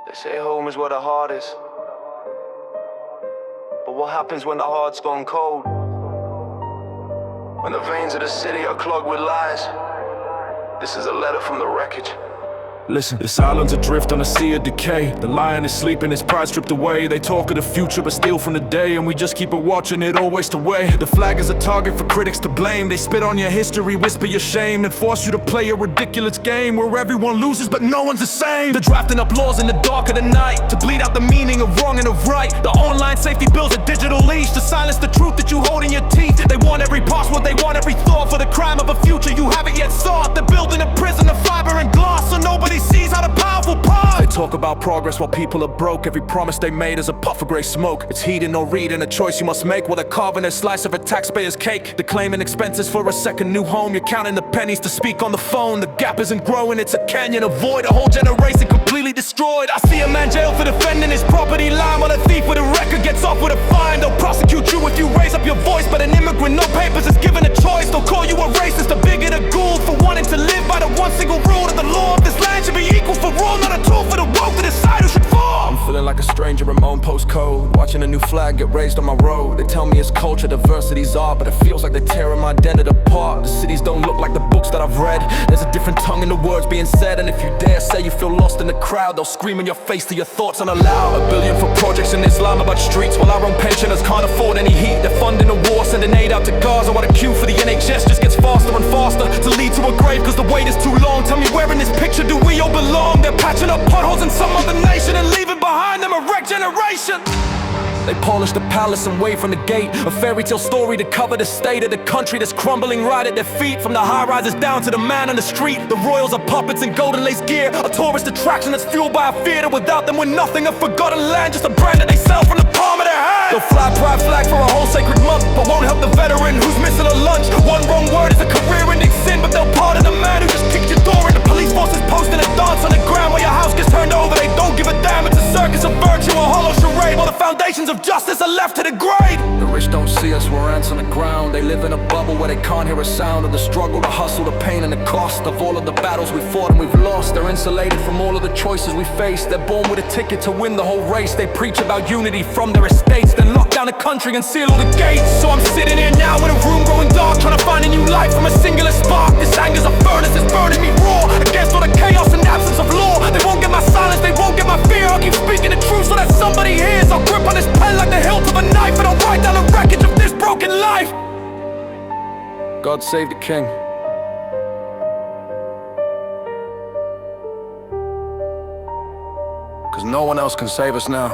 They say home is where the heart is. But what happens when the heart's gone cold? When the veins of the city are clogged with lies. This is a letter from the wreckage. Listen, this island's adrift on a sea of decay. The lion is sleeping, his pride stripped away. They talk of the future but steal from the day, and we just keep it watching it all waste away. The flag is a target for critics to blame. They spit on your history, whisper your shame, and force you to play a ridiculous game where everyone loses but no one's the same. They're drafting up laws in the dark of the night to bleed out the meaning of wrong and of right. The online safety builds a digital leash to silence the truth that you hold in your teeth. They want every password, they want every thought for the crime of a future you haven't yet sought. They're building a prison of fiber and glass so nobody sees how the powerful part. They talk about progress while people are broke. Every promise they made is a puff of grey smoke. It's heeding or reading, a choice you must make, while they're carving a slice of a taxpayer's cake. They're claiming expenses for a second new home. You're counting the pennies to speak on the phone. The gap isn't growing, it's a canyon, a void. A whole generation completely destroyed. I see a man jailed for defending his property line, while a thief with a record gets off with a fine. They'll prosecute you if you raise up your voice, but an immigrant, no papers, is given a choice. They'll call you a racist, a bigot, a ghoul, for wanting to live by the one single rule that the law of this land should be equal for all, not a tool for the woke to decide who should fall. I'm feeling like a stranger in my own postcode, watching a new flag get raised on my road. They tell me it's culture, diversity's art, but it feels like they're tearing my identity apart. The cities don't look like the books that I've read. There's a different tongue in the words being said, and if you dare say you feel lost in the crowd, they'll scream in your face till your thoughts aren't allowed. $1 billion for projects in Islamabad streets, while our own pensioners can't afford any heat. They're funding a war, sending aid out to Gaza, while the queue for the NHS just gets faster and faster, to lead to a grave cause the wait is too long. Tell me, where in this picture do we all belong? They're patching up potholes in some other nation and leaving behind them a wrecked generation. They polish the palace and wave from the gate, a fairy tale story to cover the state of the country that's crumbling right at their feet. From the high-rises down to the man on the street, the royals are puppets in golden lace gear, a tourist attraction that's fueled by a fear that without them we're nothing, a forgotten land, just a brand that they sell from the palm of their hand. They'll fly pride flag for a whole sacred month, but won't help the veteran who's missing a lunch. One wrong word is a career-ending sin, but they'll pardon the man who just kicked your door in. The police force is posting a dance on the ground while your house gets turned over. They don't give a damn, it's a circus of virtue, a hollow charade, while the foundations of justice are left to the grade. The rich don't see us, we're ants on the ground. They live in a bubble where they can't hear a sound of the struggle, the hustle, the pain and the cost of all of the battles we fought and we've lost. They're insulated from all of the choices we face. They're born with a ticket to win the whole race. They preach about unity from their estates, then lock down the country and seal all the gates. So I'm sitting here now in a room growing dark, trying to find a new life from a singular spark. This anger's a furnace, it's burning me raw, against all the chaos and absence of law. They won't get my silence, they won't get my fear. I'll keep speaking the truth so that somebody hears. I'll grip on this pen like the hilt of a knife, and I'll write down the wreckage of this broken life. God save the king. Cause no one else can save us now.